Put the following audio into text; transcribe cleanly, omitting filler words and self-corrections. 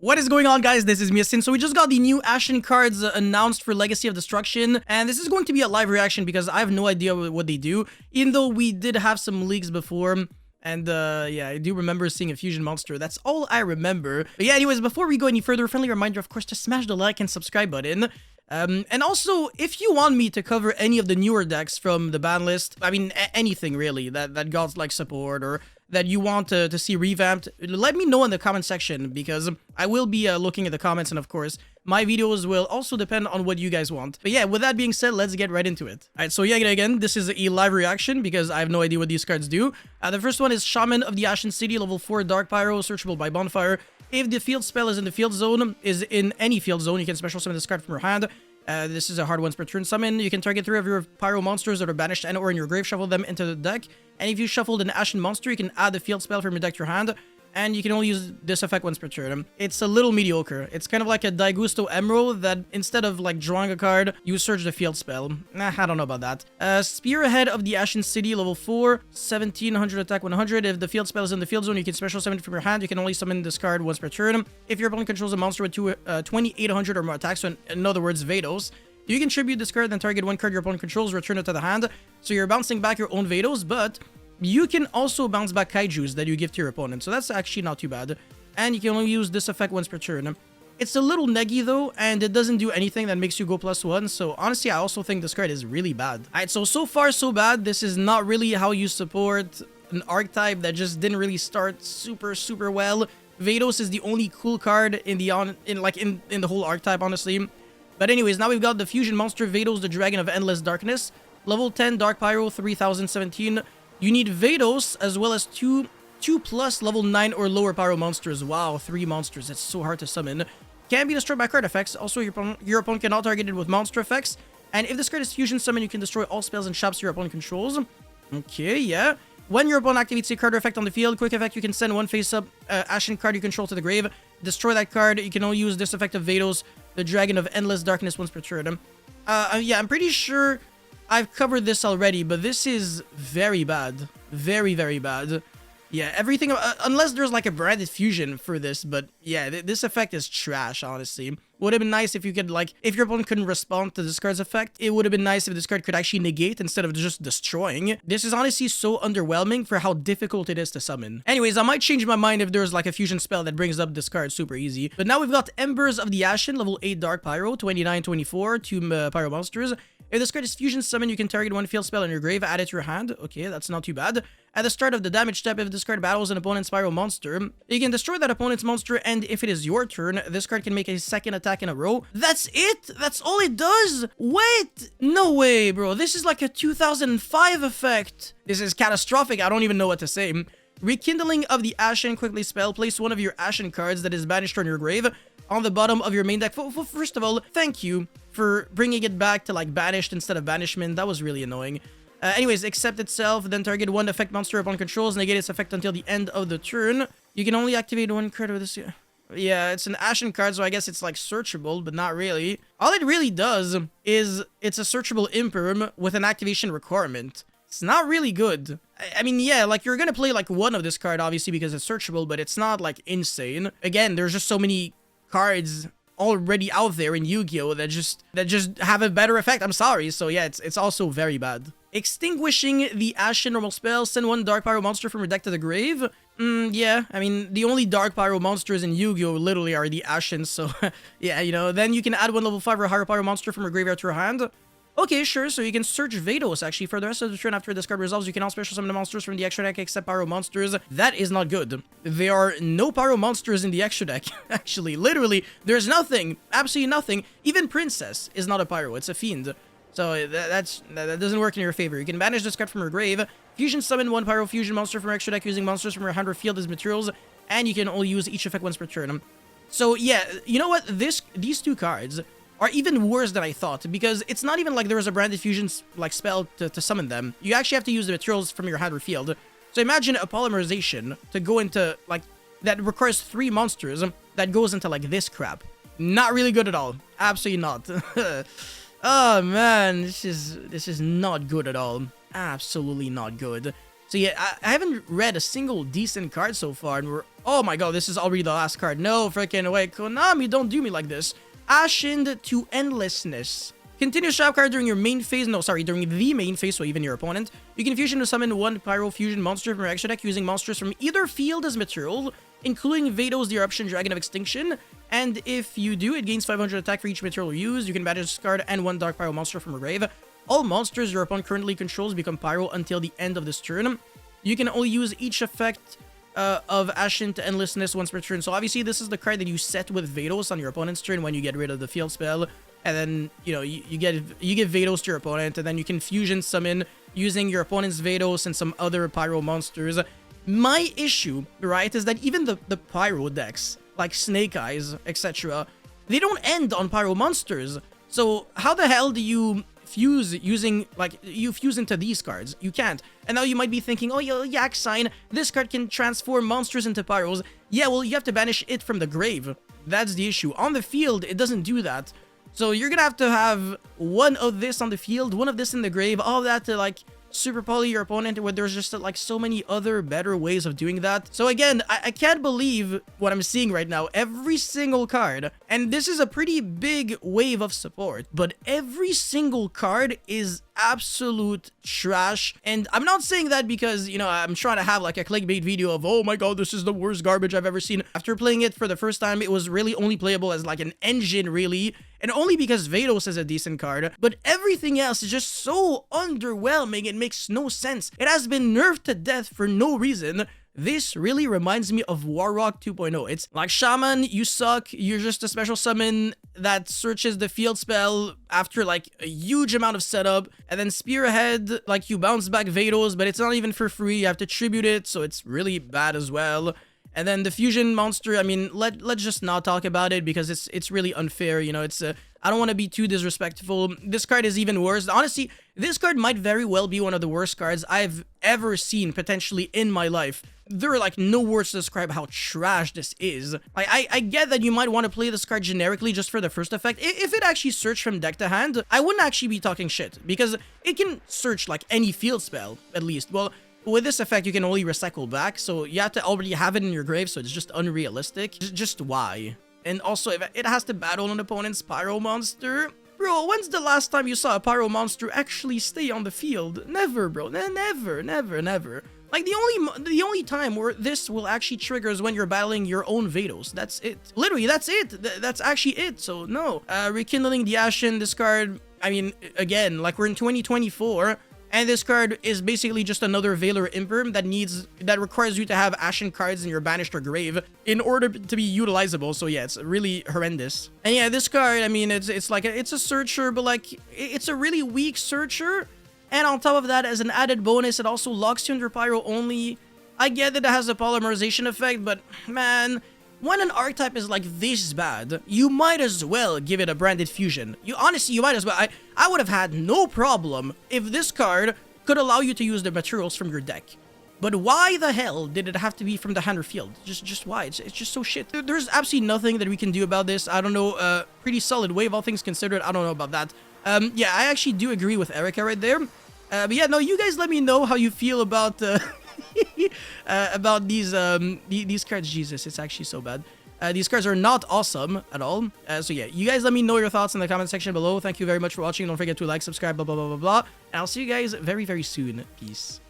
What is going on, guys? This is Ashen. So we just got the new Ashen cards announced for Legacy of Destruction, and this is going to be a live reaction because I have no idea what they do, even though we did have some leaks before. And yeah, I do remember seeing a fusion monster. That's all I remember. But yeah, anyways, before we go any further, a friendly reminder, of course, to smash the like and subscribe button. And also, if you want me to cover any of the newer decks from the ban list, I mean, anything really that gods like support or that you want to see revamped, let me know in the comment section because I will be looking at the comments, and of course, my videos will also depend on what you guys want. But yeah, with that being said, let's get right into it. Alright, so yeah, again, this is a live reaction because I have no idea what these cards do. The first one is Shaman of the Ashen City, level 4 Dark Pyro, searchable by Bonfire. If the field spell is in the field zone, you can special summon this card from your hand. This is a hard once per turn summon. You can target 3 of your Pyro monsters that are banished and or in your grave, shuffle them into the deck. And if you shuffled an Ashen monster, you can add the field spell from your deck to your hand. And you can only use this effect once per turn. It's a little mediocre. It's kind of like a Daigusto Emerald that instead of like drawing a card, you search the field spell. Nah, I don't know about that. Spearhead of the Ashen City, level 4, 1700 attack 100. If the field spell is in the field zone, you can special summon it from your hand. You can only summon this card once per turn. If your opponent controls a monster with 2800 or more attacks, so in other words, Vados, you can tribute this card, then target one card your opponent controls, return it to the hand. So you're bouncing back your own Vados, but you can also bounce back Kaijus that you give to your opponent, so that's actually not too bad. And you can only use this effect once per turn. It's a little neggy though, and it doesn't do anything that makes you go +1, so honestly, I also think this card is really bad. Alright, so far so bad. This is not really how you support an archetype that just didn't really start super well. Vados is the only cool card in the whole archetype, honestly. But anyways, now we've got the fusion monster Vados, the Dragon of Endless Darkness, level 10 Dark Pyro, 3017. You need Vados as well as 2 plus level 9 or lower Pyro monsters. Wow, 3 monsters. That's so hard to summon. Can be destroyed by card effects. Also, your opponent cannot target it with monster effects. And if this card is fusion summon, you can destroy all spells and traps your opponent controls. Okay, yeah. When your opponent activates a card effect on the field, quick effect, you can send one face-up Ashen card you control to the grave. Destroy that card. You can only use this effect of Vados, the Dragon of Endless Darkness, once per turn. Yeah, I'm pretty sure I've covered this already, but this is very bad. Very bad. Yeah, everything, unless there's like a branded fusion for this, but yeah, this effect is trash, honestly. Would have been nice if you could, like, if your opponent couldn't respond to this card's effect, it would have been nice if this card could actually negate instead of just destroying. This is honestly so underwhelming for how difficult it is to summon. Anyways, I might change my mind if there's like a fusion spell that brings up this card super easy. But now we've got Embers of the Ashen, level 8 Dark Pyro, 2924, 2 Pyro monsters. If this card is fusion summon, you can target one field spell in your grave, add it to your hand. Okay, that's not too bad. At the start of the damage step, if this card battles an opponent's Pyro monster, you can destroy that opponent's monster, and if it is your turn, this card can make a second attack in a row. That's it? That's all it does? Wait! No way, bro. This is like a 2005 effect. This is catastrophic. I don't even know what to say. Rekindling of the Ashen, quickly spell. Place one of your Ashen cards that is banished from your grave on the bottom of your main deck. First of all, thank you for bringing it back to like banished instead of banishment. That was really annoying. Anyways, accept itself, then target one effect monster upon controls, negate its effect until the end of the turn. You can only activate one card with this. Yeah, it's an Ashen card, so I guess it's like searchable, but not really. All it really does is it's a searchable imperm with an activation requirement. It's not really good. I mean, yeah, like you're gonna play like one of this card, obviously, because it's searchable, but it's not like insane. Again, there's just so many cards already out there in Yu-Gi-Oh! that just have a better effect. I'm sorry. So yeah, it's also very bad. Extinguishing the Ashen normal spell. Send one Dark Pyro monster from your deck to the grave. Yeah, I mean, the only Dark Pyro monsters in Yu-Gi-Oh! Literally are the Ashen, so yeah, you know, then you can add one level 5 or higher Pyro monster from your graveyard to your hand. Okay, sure, so you can search Vados, actually. For the rest of the turn after this card resolves, you can all special summon the monsters from the extra deck except Pyro monsters. That is not good. There are no Pyro monsters in the extra deck, actually. Literally, there's nothing. Absolutely nothing. Even Princess is not a Pyro, it's a Fiend. So that doesn't work in your favor. You can banish this card from your grave, fusion summon one Pyro fusion monster from your extra deck using monsters from your hand or field as materials, and you can only use each effect once per turn. So yeah, you know what? These two cards are even worse than I thought, because it's not even like there was a branded fusion like spell to summon them. You actually have to use the materials from your hand or field. So imagine a polymerization to go into like that requires 3 monsters that goes into like this crap. Not really good at all. Absolutely not. Oh man, this is not good at all. Absolutely not good. So yeah, I haven't read a single decent card so far, and we're... Oh my god, this is already the last card. No freaking way. Konami, don't do me like this. Ashen to Endlessness. Continue trap card during your main phase. No, sorry, during the main phase, so even your opponent. You can fusion to summon one Pyro fusion monster from your extra deck using monsters from either field as material, including Vados, the Eruption Dragon of Extinction. And if you do, it gains 500 attack for each material used. You can banish this card and one Dark Pyro monster from a grave. All monsters your opponent currently controls become Pyro until the end of this turn. You can only use each effect of Ashen to Endlessness once per turn. So obviously this is the card that you set with Vados on your opponent's turn when you get rid of the field spell. And then, you know, you give Vados to your opponent, and then you can fusion summon using your opponent's Vados and some other Pyro monsters. My issue, right, is that even the Pyro decks, like Snake Eyes, etc., they don't end on Pyro monsters. So how the hell do you fuse using, like, you fuse into these cards? You can't. And now you might be thinking, oh, Yak Sign, this card can transform monsters into Pyros. Yeah, well, you have to banish it from the grave. That's the issue. On the field, it doesn't do that. So you're gonna have to have one of this on the field, one of this in the grave, all that to, like, super poly your opponent, where there's just like so many other better ways of doing that. So again, I can't believe what I'm seeing right now. Every single card, and this is a pretty big wave of support, but every single card is absolute trash. And I'm not saying that because, you know, I'm trying to have like a clickbait video of, oh my god, this is the worst garbage I've ever seen. After playing it for the first time, it was really only playable as like an engine, really. And only because Vados is a decent card, but everything else is just so underwhelming, it makes no sense. It has been nerfed to death for no reason. This really reminds me of Warrock 2.0. It's like, Shaman, you suck, you're just a special summon that searches the field spell after like a huge amount of setup, and then Spearhead, like, you bounce back Vados, but it's not even for free, you have to tribute it, so it's really bad as well. And then the fusion monster, I mean, let's just not talk about it because it's really unfair, you know. It's I don't want to be too disrespectful. This card is even worse. Honestly, this card might very well be one of the worst cards I've ever seen potentially in my life. There are like no words to describe how trash this is. Like, I get that you might want to play this card generically just for the first effect. If it actually searched from deck to hand, I wouldn't actually be talking shit because it can search like any field spell at least. Well, with this effect, you can only recycle back, so you have to already have it in your grave, so it's just unrealistic. Just why? And also, if it has to battle an opponent's Pyro monster. Bro, when's the last time you saw a Pyro monster actually stay on the field? Never, bro. Never, never, never. Like, the only time where this will actually trigger is when you're battling your own Vados. That's it. Literally, that's it. That's actually it, so no. Rekindling the Ashen, this card, I mean, again, like, we're in 2024, and this card is basically just another Valor Imperm that requires you to have Ashen cards in your banished or grave in order to be utilizable. So yeah, it's really horrendous. And yeah, this card, I mean, it's a searcher, but like, it's a really weak searcher. And on top of that, as an added bonus, it also locks you under Pyro only. I get that it has a polymerization effect, but man, when an archetype is like this bad, you might as well give it a branded fusion. Honestly, you might as well. I would have had no problem if this card could allow you to use the materials from your deck. But why the hell did it have to be from the hand or field? Just why? It's just so shit. There's absolutely nothing that we can do about this. I don't know. Pretty solid wave, all things considered. I don't know about that. Yeah, I actually do agree with Erica right there. But yeah, no, you guys let me know how you feel about about these cards. Jesus, it's actually so bad. These cards are not awesome at all. So yeah, you guys let me know your thoughts in the comment section below. Thank you very much for watching. Don't forget to like, subscribe, blah, blah, blah, blah, blah. And I'll see you guys very, very soon. Peace.